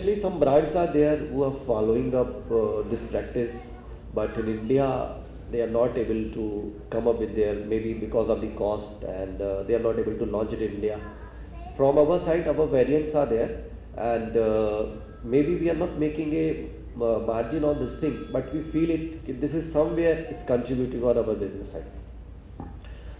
internationally, some brands are there who are following up this practice, but in India, they are not able to come up with their, maybe because of the cost, and they are not able to launch it in India. From our side, our variants are there, and maybe we are not making a margin on this thing, but we feel this is somewhere it's contributing on our business side.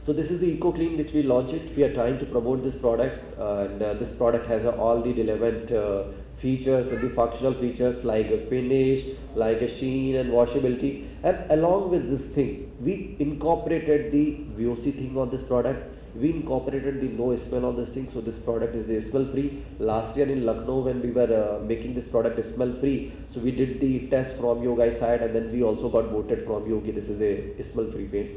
So this is the Eco Clean which we launched it. We are trying to promote this product, and this product has all the relevant features and the functional features like a finish, like a sheen and washability. And along with this thing, we incorporated the VOC thing on this product. We incorporated the no smell on this thing, so this product is smell free. Last year in Lucknow, when we were making this product smell free, so we did the test from your guys' side, and then we also got voted from you, okay, this is a smell free paint.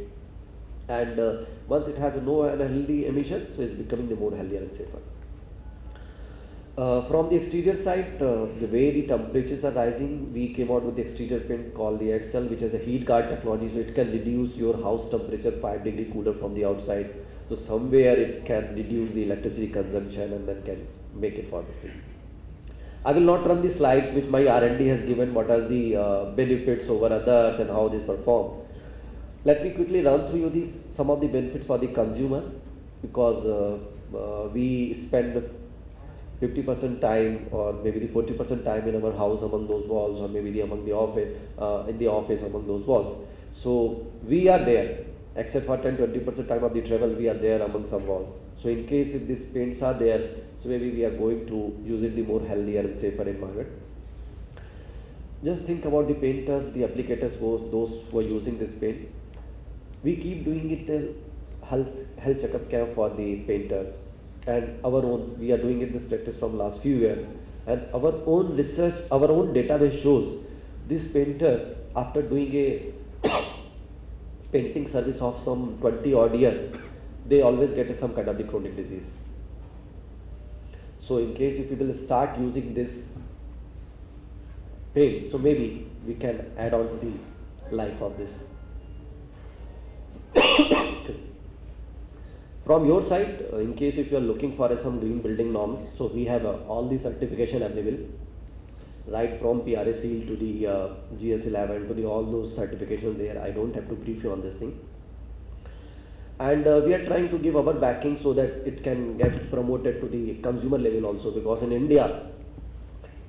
And once it has a no unhealthy emission, so it's becoming the more healthier and safer. From the exterior side, the way the temperatures are rising, we came out with the exterior paint called the XL, which has a heat guard technology, so it can reduce your house temperature 5 degrees cooler from the outside. So somewhere it can reduce the electricity consumption and then can make it for the free. I will not run the slides which my R&D has given, what are the benefits over others and how they perform. Let me quickly run through you some of the benefits for the consumer, because we spend 50% time or maybe the 40% time in our house among those walls, or maybe among the office, in the office among those walls. So we are there, except for 10-20% time of the travel, we are there among some walls. So in case if these paints are there, so maybe we are going to use it the more healthier and safer environment. Just think about the painters, the applicators, those who are using this paint. We keep doing it health checkup camp for the painters, and our own, we are doing it this practice from last few years, and our own research, our own database shows these painters, after doing a painting service of some 20 odd years, they always get some kind of the chronic disease. So in case if we will start using this paint, so maybe we can add on to the life of this. From your side, in case if you are looking for some green building norms, so we have all the certification available, right from PRA seal to the GS11 to the all those certifications there. I don't have to brief you on this thing. And we are trying to give our backing so that it can get promoted to the consumer level also, because in India,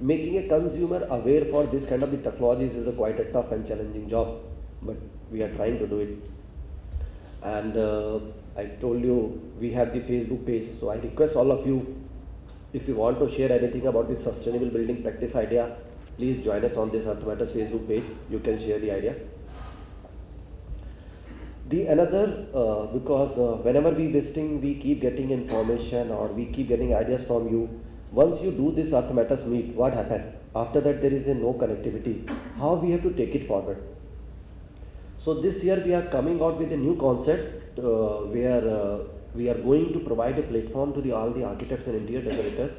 making a consumer aware for this kind of the technologies is quite a tough and challenging job, but we are trying to do it. And I told you we have the Facebook page, so I request all of you, if you want to share anything about this sustainable building practice idea, please join us on this Earth Matters Facebook page. You can share the idea. The another, because whenever we visiting, we keep getting information or we keep getting ideas from you. Once you do this Earth Matters meet, what happened? After that there is a no connectivity. How we have to take it forward? So this year we are coming out with a new concept where we are going to provide a platform to all the architects and interior decorators.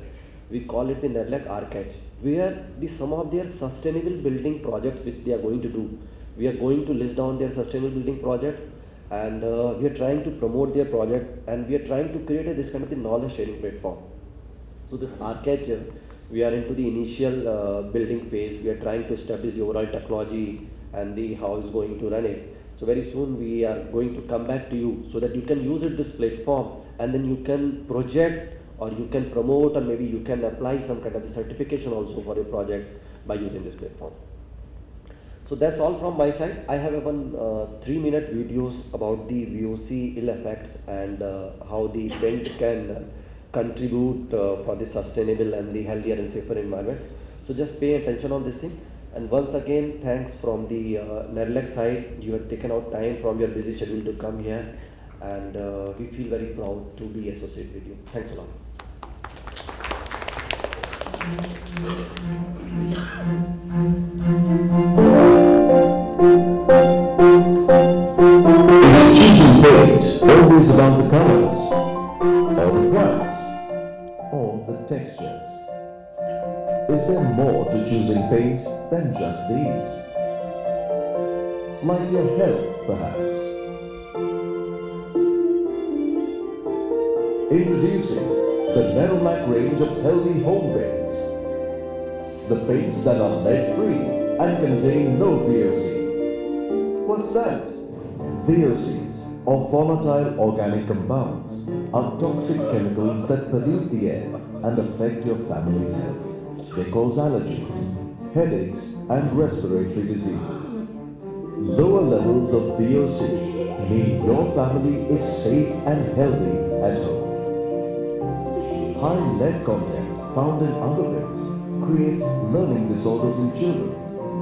We call it the Nerolac Earth, where some of their sustainable building projects which they are going to do. We are going to list down their sustainable building projects, and we are trying to promote their project, and we are trying to create this kind of the knowledge sharing platform. So this architecture, we are into the initial building phase. We are trying to establish the overall technology and the how is going to run it. So very soon we are going to come back to you so that you can use it this platform, and then you can project or you can promote, or maybe you can apply some kind of a certification also for your project by using this platform. So that's all from my side. I have one 3-minute videos about the VOC ill effects and how the paint can contribute for the sustainable and the healthier and safer environment. So just pay attention on this thing. And once again, thanks from the Nerolac side. You have taken out time from your busy schedule to come here, and we feel very proud to be associated with you. Thanks a lot. Is choosing paint always about the colors, or the price, or the textures? Is there more to choosing paint than just these? Like your health, perhaps? Introducing the Nerolac range of healthy home paints. the paints that are lead-free and contain no VOC. What's that? VOCs, or volatile organic compounds, are toxic chemicals that pollute the air and affect your family's health. They cause allergies, headaches, and respiratory diseases. Lower levels of VOC mean your family is safe and healthy at home. High lead content found in other paints creates learning disorders in children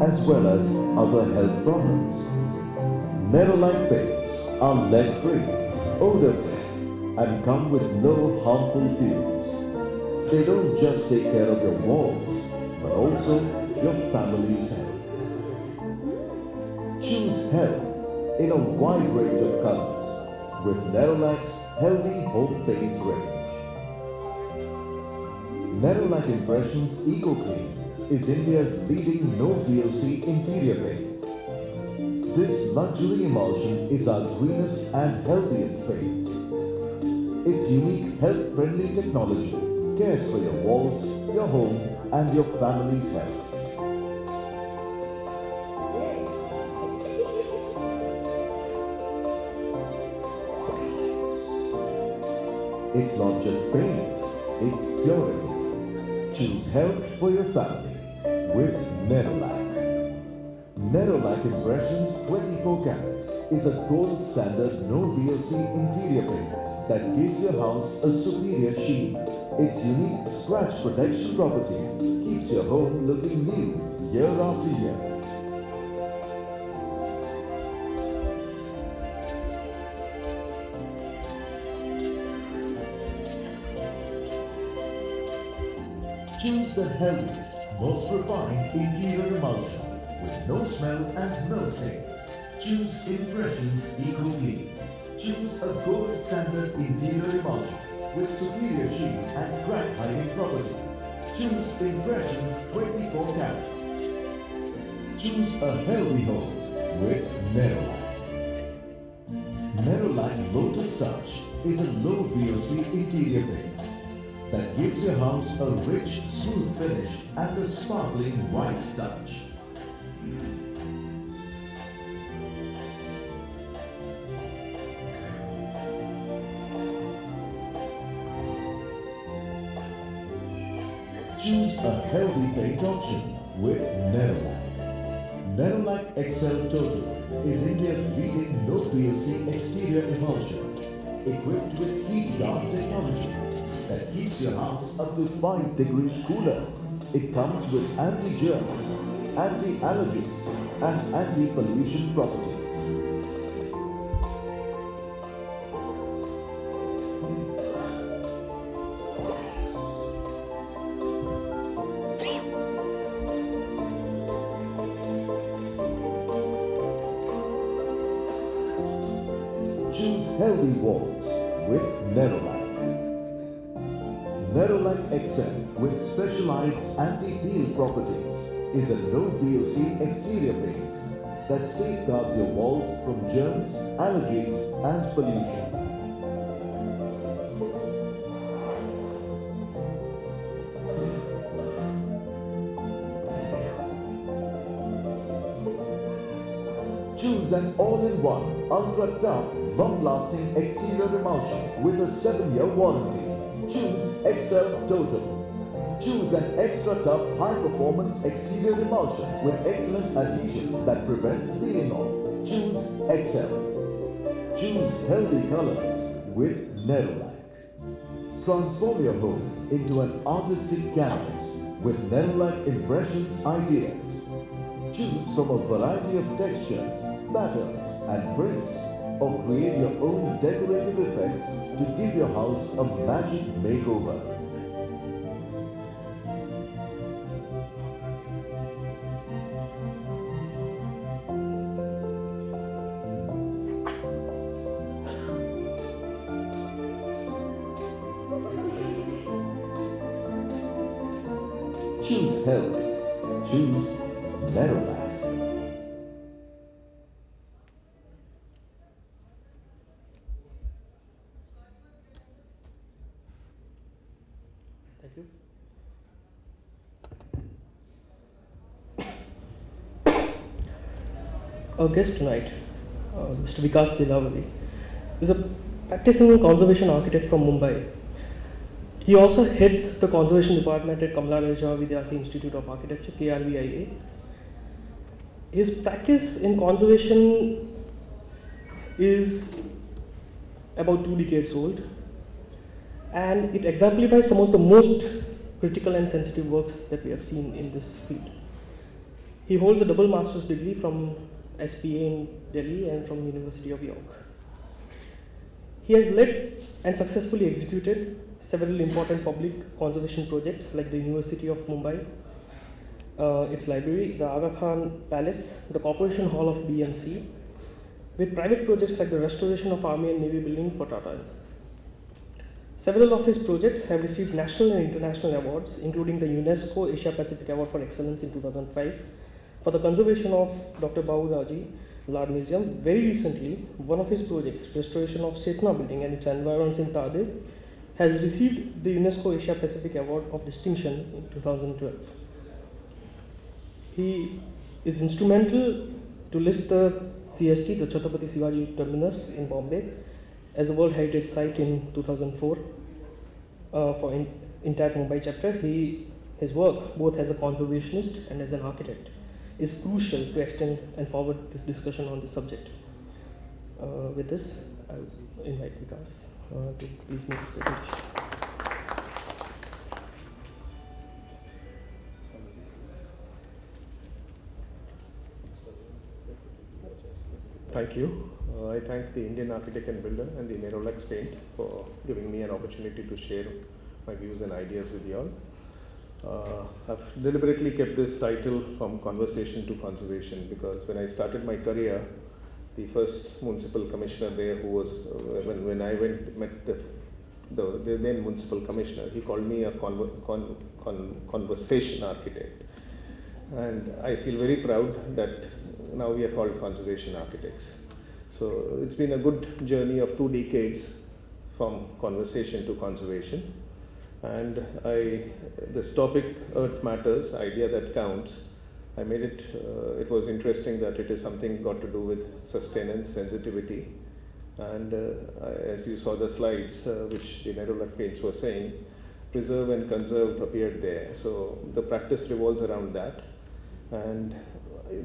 as well as other health problems. Nerolac paints are lead-free, odor-free, and come with no harmful fumes. They don't just take care of your walls, but also your family's health. Choose health in a wide range of colors with Nerolac's Healthy Home Paints range. Nerolac Impressions Eco Clean is India's leading no VOC interior paint. This luxury emulsion is our greenest and healthiest paint. Its unique health-friendly technology cares for your walls, your home, and your family's health. It's not just paint, it's purity. Choose health for your family with Nerolac. Nerolac Impressions 24 karat is a gold standard no VOC interior paint that gives your house a superior sheen. Its unique scratch protection property keeps your home looking new year after year. Choose the healthiest, most refined interior emulsion with no smell and no stains. Choose Impressions Eco Clean. Choose a gold standard interior emulsion with superior sheen and crack hiding property. Choose Impressions 24 karat. Choose a healthy home with Nerolac. Nerolac Lotus Touch is a low VOC interior paint that gives your house a rich, smooth finish and a sparkling white touch. Choose a healthy paint option with Nerolac. Nerolac XL Total is India's leading no VOC exterior emulsion, equipped with heat guard technology that keeps your house up to 5 degrees cooler. It comes with anti-germs, anti-allergens, and anti-pollution properties. Choose healthy walls with Nerolac. Nerolac XL with specialized anti-peel properties is a no VOC exterior paint that safeguards your walls from germs, allergies, and pollution. Choose an all-in-one, ultra-tough, long-lasting exterior emulsion with a 7-year warranty. Choose XL Total. Choose an extra tough high-performance exterior emulsion with excellent adhesion that prevents peeling off. Choose XL. Choose healthy colors with Nerolac. Transform your home into an artistic canvas with Nerolac Impressions Ideaz. Choose from a variety of textures, patterns, and prints, or create your own decorative effects to give your house a magic makeover. Choose health. Choose Nerolac. Thank you. Our guest tonight, Mr. Vikas Silavadi, is a practicing conservation architect from Mumbai. He also heads the conservation department at Kamala Raja Vidyarthi Institute of Architecture, KRVIA. His practice in conservation is about 2 decades old, and it exemplifies some of the most critical and sensitive works that we have seen in this field. He holds a double master's degree from SPA in Delhi and from University of York. He has led and successfully executed several important public conservation projects like the University of Mumbai, its library, the Aga Khan Palace, the Corporation Hall of BMC, with private projects like the restoration of Army and Navy building for Tata. Several of his projects have received national and international awards, including the UNESCO Asia Pacific Award for Excellence in 2005 for the conservation of Dr. Babu Raji Lard Museum. Very recently, one of his projects, restoration of Setna building and its environs in Tade, has received the UNESCO Asia Pacific Award of Distinction in 2012. He is instrumental to list the CST, the Chhatrapati Shivaji Terminus in Bombay, as a World Heritage Site in 2004 for entire Mumbai chapter. His work, both as a conservationist and as an architect, is crucial to extend and forward this discussion on the subject. With this, I will invite Vikas to please make his presentation. Thank you. I thank the Indian Architect and Builder and the Nerolac Paint for giving me an opportunity to share my views and ideas with you all. I've deliberately kept this title from conversation to conservation because when I started my career, the first municipal commissioner there, who was when I met the then municipal commissioner, he called me a conversation architect, and I feel very proud that now we are called conservation architects. So it's been a good journey of 2 decades from conversation to conservation. And this topic, Earth Matters, idea that counts, I made it, it was interesting that it is something got to do with sustenance, sensitivity. And as you saw the slides, which the Nerolac Paints were saying, preserve and conserve appeared there. So the practice revolves around that. And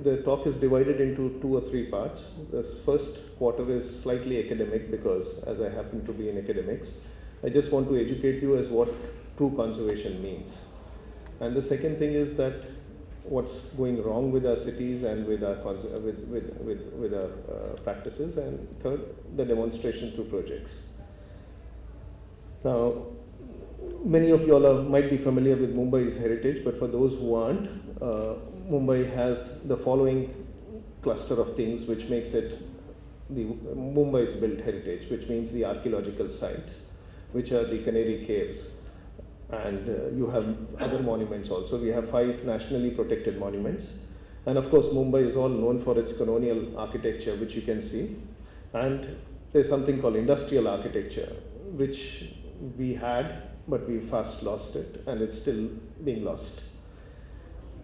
the talk is divided into 2 or 3 parts. The first quarter is slightly academic because as I happen to be in academics, I just want to educate you as what true conservation means. And the second thing is that what's going wrong with our cities and with our practices, and third, the demonstration through projects. Now, many of you all might be familiar with Mumbai's heritage, but for those who aren't, Mumbai has the following cluster of things which makes it the Mumbai's built heritage, which means the archaeological sites, which are the Canary Caves. And you have other monuments also. We have 5 nationally protected monuments. And of course, Mumbai is all known for its colonial architecture, which you can see. And there's something called industrial architecture, which we had, but we fast lost it, and it's still being lost.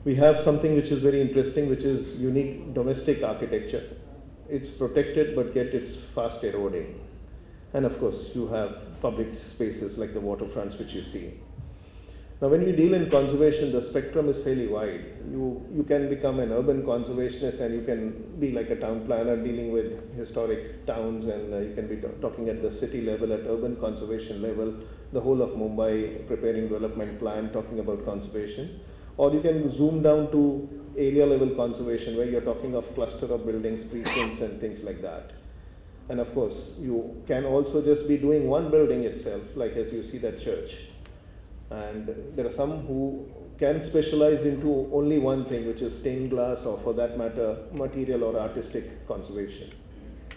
We have something which is very interesting, which is unique domestic architecture. It's protected, but yet it's fast eroding. And of course, you have public spaces like the waterfronts, which you see. Now, when we deal in conservation, the spectrum is fairly wide. You can become an urban conservationist, and you can be like a town planner dealing with historic towns, and you can be talking at the city level, at urban conservation level, the whole of Mumbai, preparing development plan, talking about conservation. Or you can zoom down to area level conservation, where you're talking of cluster of buildings, precincts, and things like that. And of course, you can also just be doing one building itself, like as you see that church. And there are some who can specialize into only one thing, which is stained glass, or for that matter, material or artistic conservation.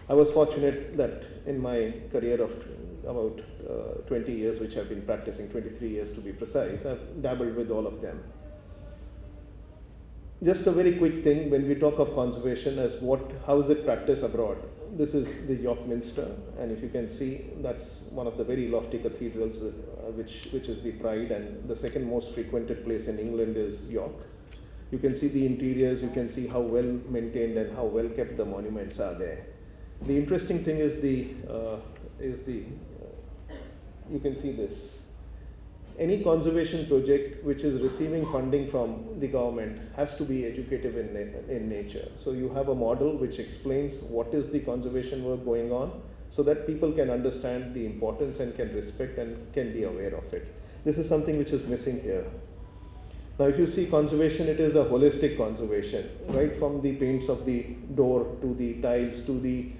I was fortunate that in my career of about 20 years, which I've been practicing, 23 years to be precise, I've dabbled with all of them. Just a very quick thing, when we talk of conservation, how is it practiced abroad? This is the York Minster, and if you can see, that's one of the very lofty cathedrals, which is the pride, and the second most frequented place in England is York. You can see the interiors, you can see how well maintained and how well kept the monuments are there. The interesting thing is you can see this. Any conservation project which is receiving funding from the government has to be educative in nature. So you have a model which explains what is the conservation work going on, so that people can understand the importance and can respect and can be aware of it. This is something which is missing here. Now if you see conservation, it is a holistic conservation, right from the paints of the door to the tiles to the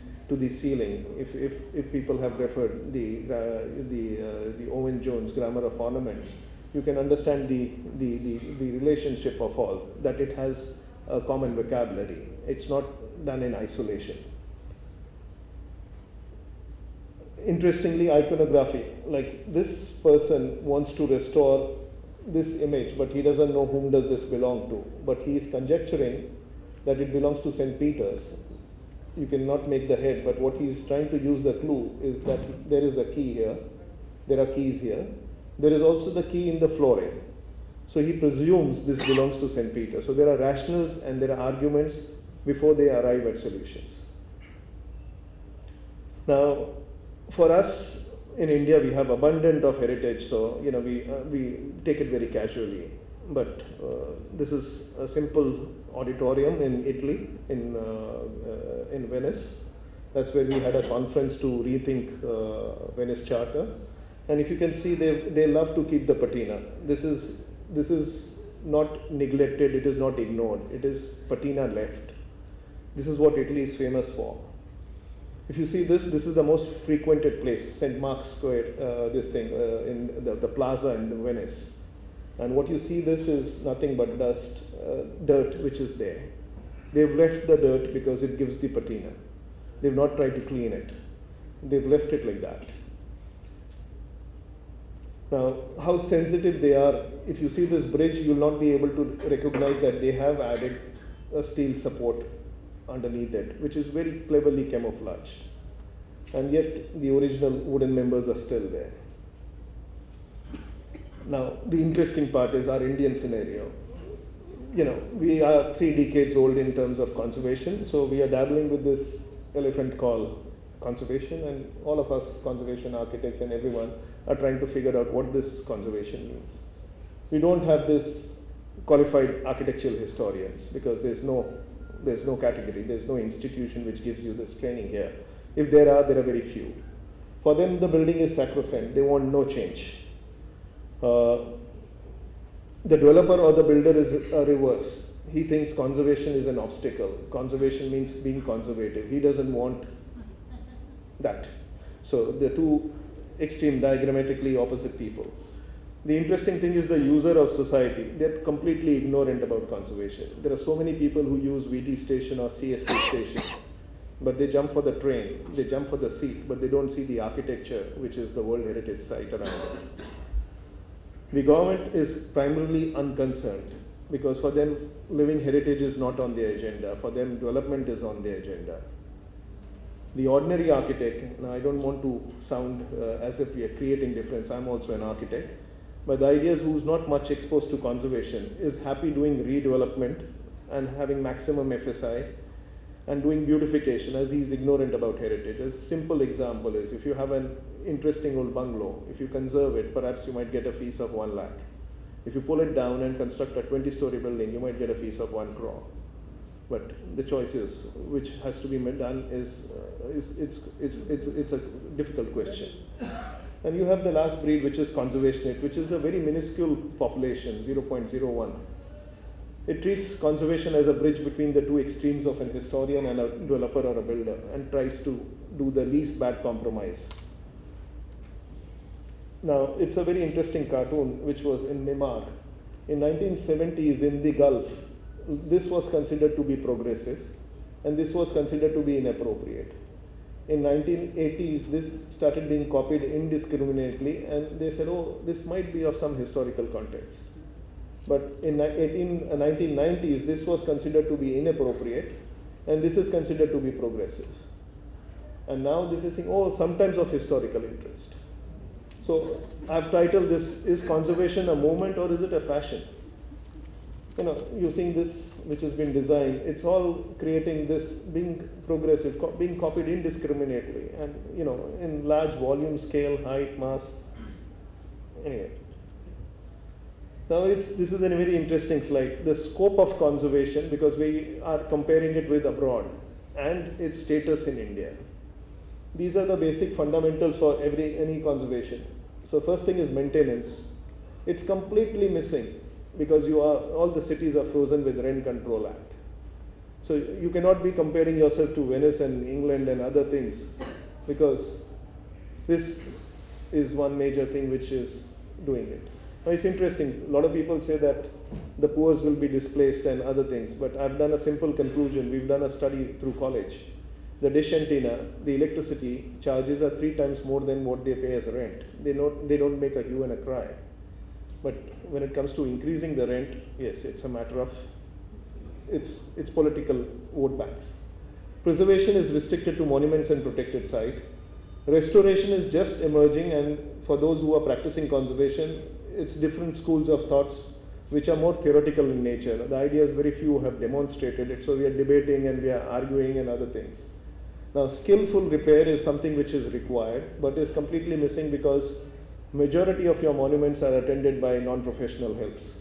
ceiling. If people have referred the Owen Jones Grammar of Ornaments, you can understand the relationship of all, that it has a common vocabulary. It's not done in isolation. Interestingly, iconography, like this person wants to restore this image, but he doesn't know whom does this belong to, but he is conjecturing that it belongs to St. Peter's. You cannot make the head, but what he is trying to use the clue is that there is a key here, there are keys here, there is also the key in the flooring. So he presumes this belongs to St. Peter. So there are rationals and there are arguments before they arrive at solutions. Now, for us in India, we have abundant of heritage, so we take it very casually. But this is a simple auditorium in Italy, in Venice. That's where we had a conference to rethink Venice Charter. And if you can see, they love to keep the patina. This is not neglected, it is not ignored. It is patina left. This is what Italy is famous for. If you see this is the most frequented place, St. Mark's Square, in the plaza in Venice. And what you see, this is nothing but dust, dirt which is there. They've left the dirt because it gives the patina. They've not tried to clean it. They've left it like that. Now, how sensitive they are, if you see this bridge, you will not be able to recognize that they have added a steel support underneath it, which is very cleverly camouflaged. And yet, the original wooden members are still there. Now, the interesting part is our Indian scenario. We are 3 decades old in terms of conservation, so we are dabbling with this elephant called conservation, and all of us conservation architects and everyone are trying to figure out what this conservation means. We don't have this qualified architectural historians because there's no category, there's no institution which gives you this training here. If there are very few. For them, the building is sacrosanct, they want no change. The developer or the builder is a reverse. He thinks conservation is an obstacle. Conservation means being conservative. He doesn't want that. So the two extreme, diagrammatically opposite people. The interesting thing is the user of society. They're completely ignorant about conservation. There are so many people who use VT station or CST station, but they jump for the train, they jump for the seat, but they don't see the architecture, which is the World Heritage Site around it. The government is primarily unconcerned because for them, living heritage is not on their agenda. For them, development is on their agenda. The ordinary architect, now I don't want to sound as if we are creating difference, I'm also an architect, but the idea is who's not much exposed to conservation is happy doing redevelopment and having maximum FSI and doing beautification as he's ignorant about heritage. A simple example is if you have an interesting old bungalow, if you conserve it, perhaps you might get a fees of 1 lakh. If you pull it down and construct a 20-story building, you might get a fees of 1 crore. But the choice is, which has to be done is it's a difficult question. And you have the last breed, which is conservationist, which is a very minuscule population, 0.01. It treats conservation as a bridge between the two extremes of an historian and a developer or a builder, and tries to do the least bad compromise. Now, it's a very interesting cartoon, which was in Myanmar. In 1970s, in the Gulf, this was considered to be progressive, and this was considered to be inappropriate. In 1980s, this started being copied indiscriminately, and they said, oh, this might be of some historical context. But in 1990s, this was considered to be inappropriate, and this is considered to be progressive. And now this is saying, oh, sometimes of historical interest. So I've titled this, is conservation a movement or is it a fashion? using this which has been designed, it's all creating this being progressive, being copied indiscriminately, and in large volume, scale, height, mass. Anyway, now this is a very interesting slide. The scope of conservation, because we are comparing it with abroad and its status in India. These are the basic fundamentals for any conservation. So first thing is maintenance. It's completely missing because all the cities are frozen with Rent Control Act. So you cannot be comparing yourself to Venice and England and other things, because this is one major thing which is doing it. Now it's interesting, a lot of people say that the poor will be displaced and other things, but I've done a simple conclusion. We've done a study through college. The dish antenna, the electricity charges are 3 times more than what they pay as rent. They don't make a hue and a cry. But when it comes to increasing the rent, yes, it's a matter of, it's political vote banks. Preservation is restricted to monuments and protected sites. Restoration is just emerging, and for those who are practicing conservation, it's different schools of thoughts which are more theoretical in nature. The idea is very few have demonstrated it, so we are debating and we are arguing and other things. Now, skillful repair is something which is required, but is completely missing because majority of your monuments are attended by non-professional helps.